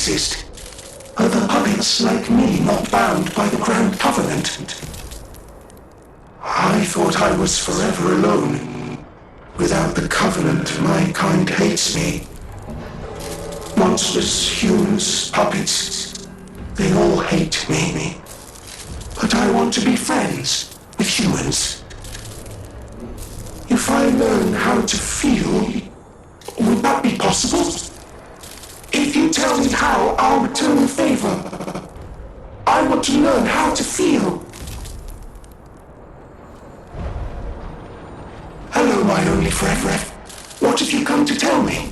exist? Are the puppets like me not bound by the Grand Covenant? I thought I was forever alone. Without the Covenant, my kind hates me. Monsters, humans, puppets, they all hate me. But I want to be friends with humans. If I learn how to feel, would that be possible? If you tell me how, I'll return the favor. I want to learn how to feel. Hello, my only friend. What have you come to tell me?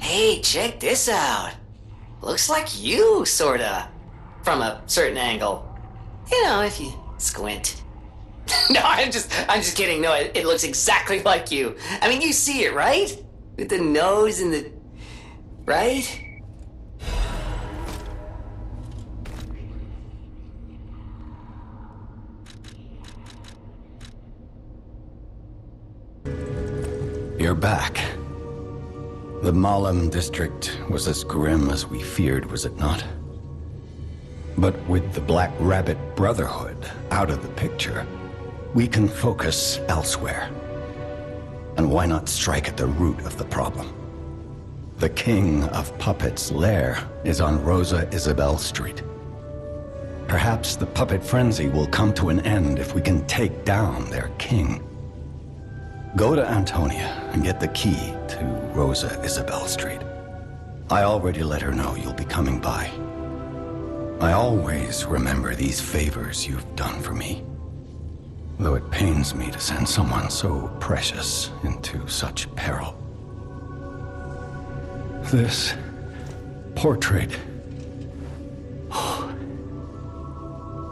Hey, check this out. Looks like you, sorta. From a certain angle. You know, if you squint. No, I'm just kidding. No, it looks exactly like you. I mean, you see it, right? With the nose and the... right? You're back. The Malum district was as grim as we feared, was it not? But with the Black Rabbit Brotherhood out of the picture, we can focus elsewhere. And why not strike at the root of the problem? The King of Puppets' lair is on Rosa Isabel Street. Perhaps the puppet frenzy will come to an end if we can take down their king. Go to Antonia and get the key to Rosa Isabel Street. I already let her know you'll be coming by. I always remember these favors you've done for me, though it pains me to send someone so precious into such peril. This portrait...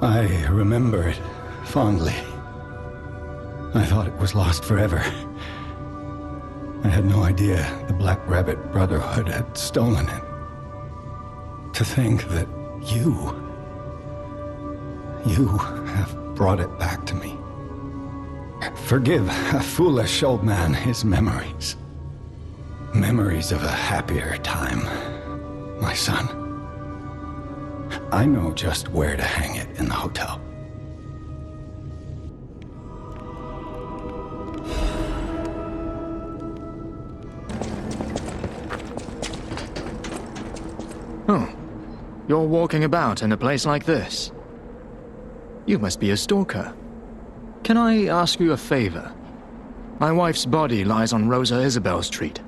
I remember it fondly. I thought it was lost forever. I had no idea the Black Rabbit Brotherhood had stolen it. To think that you have brought it back to me. Forgive a foolish old man his memories. Memories of a happier time, my son. I know just where to hang it in the hotel. Oh, you're walking about in a place like this. You must be a stalker. Can I ask you a favor? My wife's body lies on Rosa Isabel Street.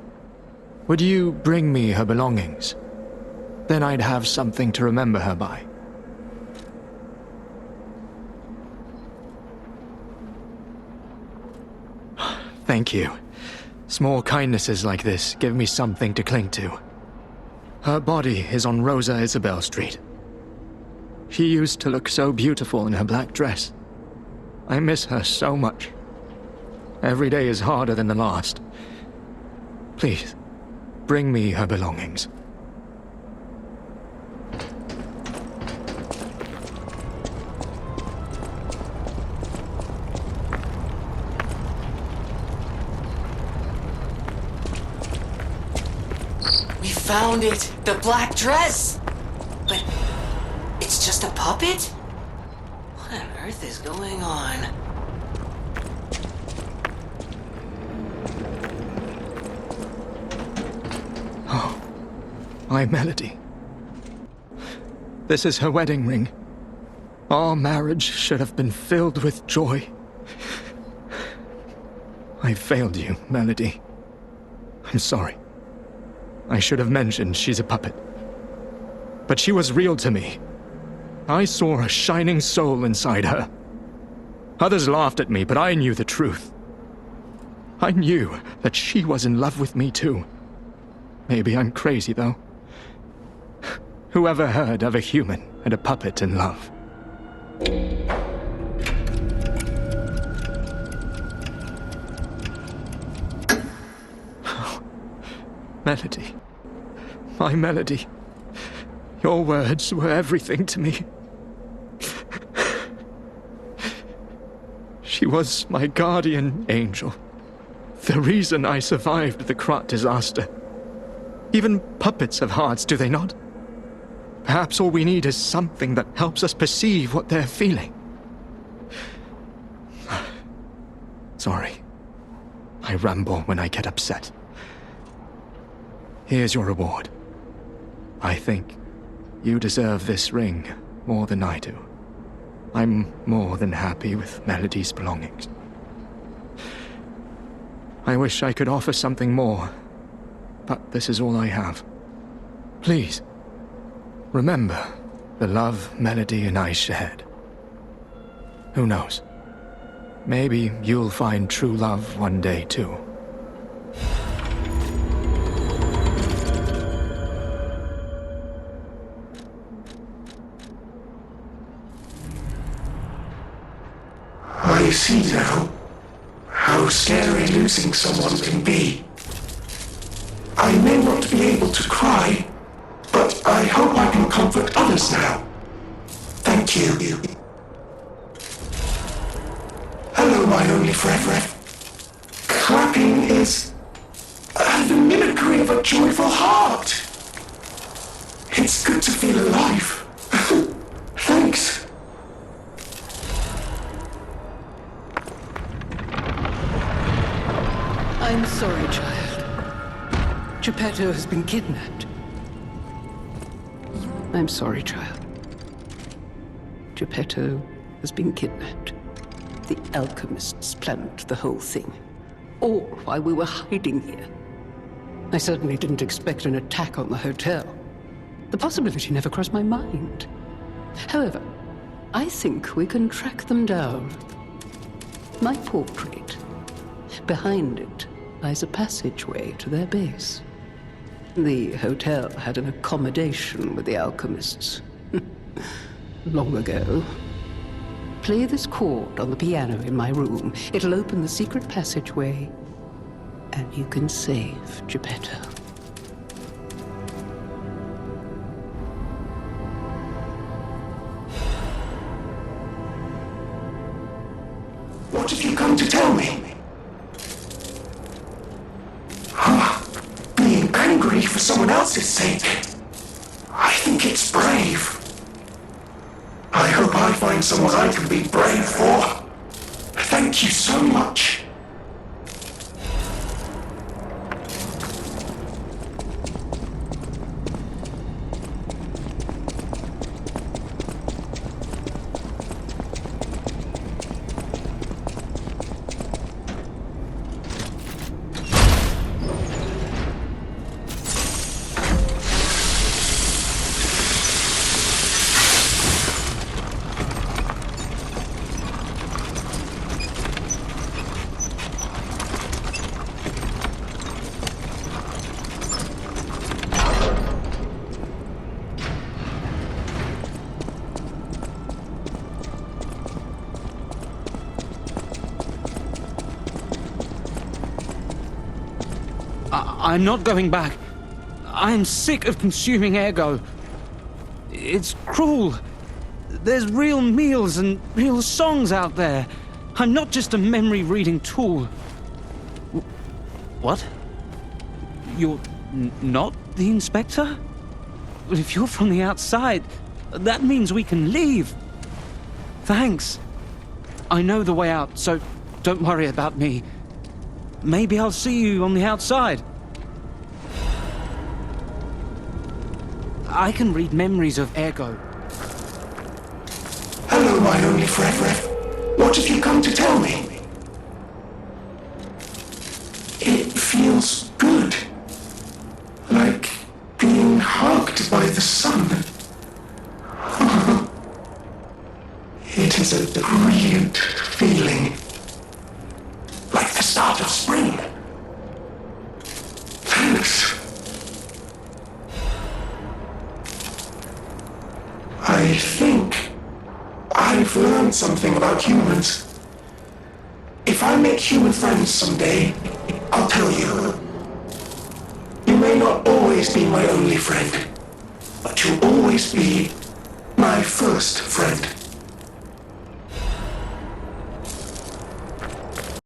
Would you bring me her belongings? Then I'd have something to remember her by. Thank you. Small kindnesses like this give me something to cling to. Her body is on Rosa Isabel Street. She used to look so beautiful in her black dress. I miss her so much. Every day is harder than the last. Please, bring me her belongings. We found it! The black dress! But it's just a puppet? What on earth is going on? Oh, my Melody. This is her wedding ring. Our marriage should have been filled with joy. I failed you, Melody. I'm sorry. I should have mentioned she's a puppet. But she was real to me. I saw a shining soul inside her. Others laughed at me, but I knew the truth. I knew that she was in love with me too. Maybe I'm crazy, though. Whoever heard of a human and a puppet in love? Melody. My Melody. Your words were everything to me. She was my guardian angel. The reason I survived the Krat disaster. Even puppets have hearts, do they not? Perhaps all we need is something that helps us perceive what they're feeling. Sorry. I ramble when I get upset. Here's your reward. I think you deserve this ring more than I do. I'm more than happy with Melody's belongings. I wish I could offer something more, but this is all I have. Please, remember the love Melody and I shared. Who knows? Maybe you'll find true love one day, too. I see now how scary losing someone can be. I may not be able to cry, but I hope I can comfort others now. Thank you. Hello, my only friend. Clapping is the mimicry of a joyful heart. It's good to feel alive. Thanks. I'm sorry, child. Geppetto has been kidnapped. I'm sorry, child. Geppetto has been kidnapped. The alchemists planned the whole thing. All while we were hiding here. I certainly didn't expect an attack on the hotel. The possibility never crossed my mind. However, I think we can track them down. My portrait. Behind it lies a passageway to their base. The hotel had an accommodation with the alchemists. Long ago. Play this chord on the piano in my room. It'll open the secret passageway, and you can save Geppetto. What have you come to tell me? Being angry for someone else's sake. I think it's brave. I hope I find someone I can be brave for. Thank you so much. I'm not going back. I'm sick of consuming Ergo. It's cruel. There's real meals and real songs out there. I'm not just a memory-reading tool. What? You're not the inspector? Well, if you're from the outside, that means we can leave. Thanks. I know the way out, so don't worry about me. Maybe I'll see you on the outside. I can read memories of Ergo. Hello, my only friend. What have you come to tell me? It feels good. Like being hugged by the sun. It is a brilliant feeling. Like the start of spring. Thanks. I think I've learned something about humans. If I make human friends someday, I'll tell you. You may not always be my only friend, but you'll always be my first friend.